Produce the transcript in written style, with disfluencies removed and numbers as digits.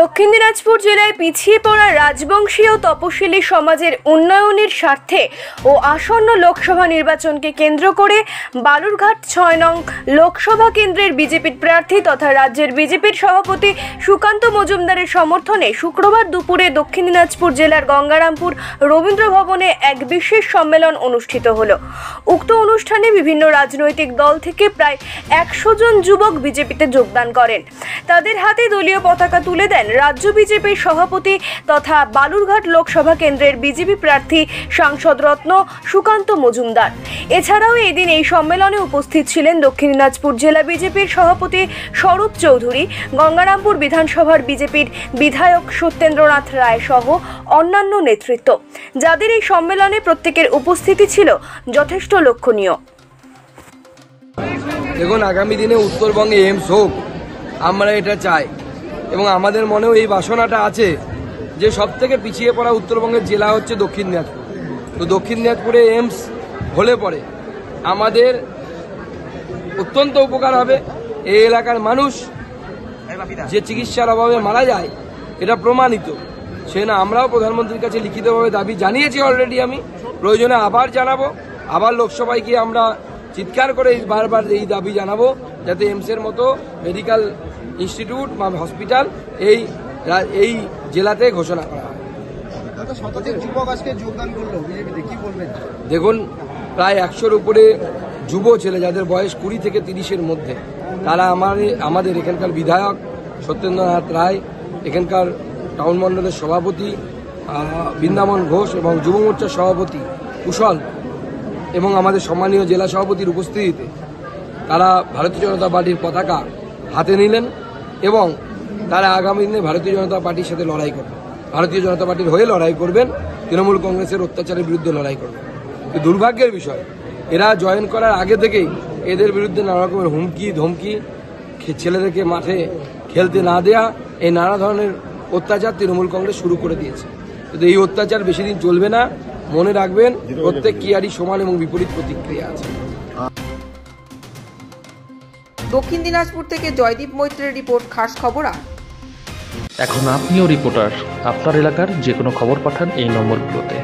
দক্ষিণ দিনাজপুর জেলায় পিছিয়ে পড়া রাজবংশী ও তপশিলি সমাজের উন্নয়নের স্বার্থে ও আসন্ন লোকসভা নির্বাচনকে কেন্দ্র করে বালুরঘাট ৬ নং লোকসভা কেন্দ্রের বিজেপির প্রার্থী তথা রাজ্যের বিজেপির সভাপতি সুকান্ত মজুমদারের সমর্থনে শুক্রবার দুপুরে দক্ষিণ দিনাজপুর জেলার গঙ্গারামপুর রবীন্দ্র ভবনে এক বিশেষ সম্মেলন অনুষ্ঠিত হলো। উক্ত অনুষ্ঠানে বিভিন্ন রাজনৈতিক দল থেকে প্রায় ১০০ জন যুবক বিজেপিতে যোগদান করেন। তাদের হাতে দলীয় পতাকা তুলে দেন রাজ্য বিজেপির সভাপতি তথা বালুরঘাট লোকসভা কেন্দ্রের বিজেপি প্রার্থী সাংসদ রত্ন সুকান্ত মজুমদার। এছাড়াও এদিন এই সম্মেলনে উপস্থিত ছিলেন দক্ষিণ দিনাজপুর জেলা বিজেপির সভাপতি স্বরূপ চৌধুরী, গঙ্গারামপুর বিধানসভার বিজেপির বিধায়ক সত্যেন্দ্রনাথ রায় সহ অন্যান্য নেতৃত্ব, যাদের এই সম্মেলনে প্রত্যেকের উপস্থিতি ছিল যথেষ্ট লক্ষণীয়। দেখুন, আগামী দিনে উত্তরবঙ্গে এইমস হোক, আমরা এটা চাই এবং আমাদের মনেও এই বাসনাটা আছে যে সবথেকে পিছিয়ে পড়া উত্তরবঙ্গের জেলা হচ্ছে দক্ষিণ দিনাজপুর। তো দক্ষিণ দিনাজপুরে এইমস হলে পরে আমাদের অত্যন্ত উপকার হবে। এই এলাকার মানুষ যে চিকিৎসার অভাবে মারা যায় এটা প্রমাণিত। সে না আমরাও প্রধানমন্ত্রীর কাছে লিখিতভাবে দাবি জানিয়েছি অলরেডি, আমি প্রয়োজনে আবার জানাবো, আবার লোকসভায় গিয়ে আমরা চিৎকার করে বারবার এই দাবি জানাবো যাতে এইমসের মতো মেডিকেল ইনস্টিটিউট বা হসপিটাল এই জেলাতে ঘোষণা করা হয়। দেখুন, প্রায় ১০০-র উপরে যুব ছেলে যাদের বয়স ২০ থেকে ৩০-এর মধ্যে, তারা আমাদের এখানকার বিধায়ক সত্যেন্দ্রনাথ রায়, এখানকার টাউন মণ্ডলের সভাপতি বৃন্দাবন ঘোষ এবং যুব মোর্চার সভাপতি কুশল এবং আমাদের সম্মানীয় জেলা সভাপতির উপস্থিতিতে তারা ভারতীয় জনতা পার্টির পতাকা হাতে নিলেন এবং তারা আগামী দিনে ভারতীয় জনতা পার্টির সাথে লড়াই করবেন, ভারতীয় জনতা পার্টির হয়ে লড়াই করবেন, তৃণমূল কংগ্রেসের অত্যাচারের বিরুদ্ধে লড়াই করবেন। দুর্ভাগ্যের বিষয়, এরা জয়েন করার আগে থেকেই এদের বিরুদ্ধে নানা রকমের হুমকি ধমকি, ছেলেদেরকে মাঠে খেলতে না দেয়া, এই নানা ধরনের অত্যাচার তৃণমূল কংগ্রেস শুরু করে দিয়েছে। কিন্তু এই অত্যাচার বেশি দিন চলবে না। মনে রাখবেন, প্রত্যেক ক্রিয়ারই সমান এবং বিপরীত প্রতিক্রিয়া আছে। দক্ষিণ দিনাজপুর থেকে জয়দীপ মৈত্রের রিপোর্ট, খাস খবর। এখন আপনিও রিপোর্টার, আপনার এলাকার যে কোনো খবর পাঠান এই নম্বরগুলোতে।